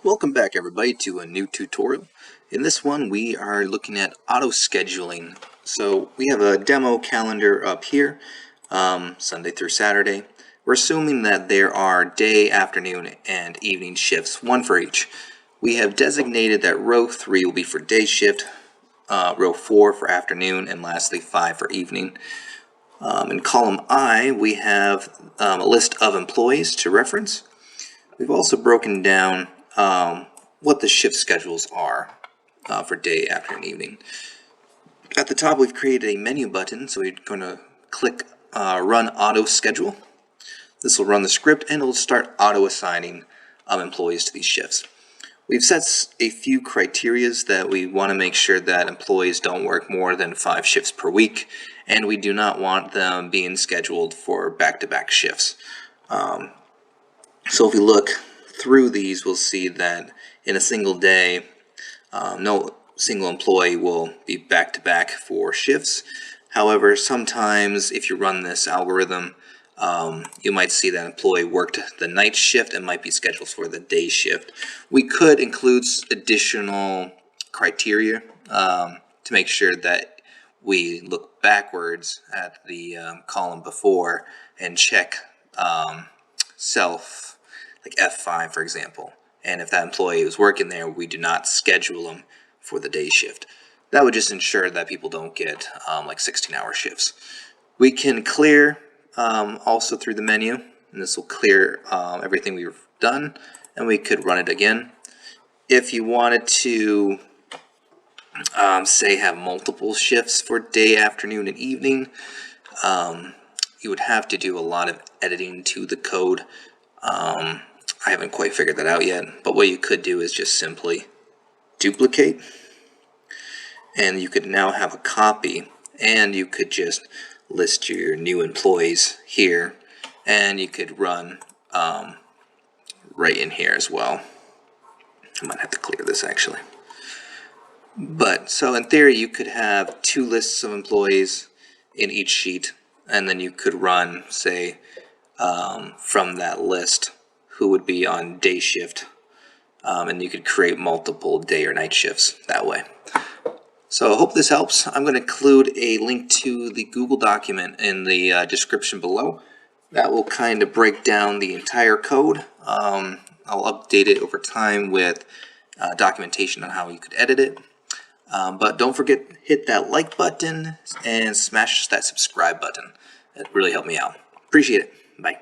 Welcome back everybody to a new tutorial. In this one we are looking at auto scheduling. So we have a demo calendar up here, Sunday through Saturday. We're assuming that there are day, afternoon, and evening shifts, one for each. We have designated that row 3 will be for day shift, row 4 for afternoon, and lastly 5 for evening. In column I we have a list of employees to reference. We've also broken down what the shift schedules are for day, afternoon, evening. At the top we've created a menu button, so we're going to click Run Auto Schedule. This will run the script and it'll start auto assigning employees to these shifts. We've set a few criterias that we want to make sure that employees don't work more than 5 shifts per week, and we do not want them being scheduled for back-to-back shifts. So if we look through these, we'll see that in a single day, no single employee will be back-to-back for shifts. However, sometimes if you run this algorithm, you might see that employee worked the night shift and might be scheduled for the day shift. We could include additional criteria to make sure that we look backwards at the column before and check self, like F5 for example, and if that employee was working there, we do not schedule them for the day shift. That would just ensure that people don't get like 16-hour shifts. We can clear also through the menu, and this will clear everything we've done, and we could run it again. If you wanted to say have multiple shifts for day, afternoon, and evening, you would have to do a lot of editing to the code. I haven't quite figured that out yet, but what you could do is just simply duplicate, and you could now have a copy, and you could just list your new employees here, and you could run right in here as well. I might have to clear this actually. But so in theory you could have 2 lists of employees in each sheet, and then you could run, say, from that list who would be on day shift, and you could create multiple day or night shifts that way. So I hope this helps. I'm going to include a link to the Google document in the description below. That will kind of break down the entire code. I'll update it over time with documentation on how you could edit it. But don't forget, hit that like button and smash that subscribe button. It really helped me out. Appreciate it. Bye.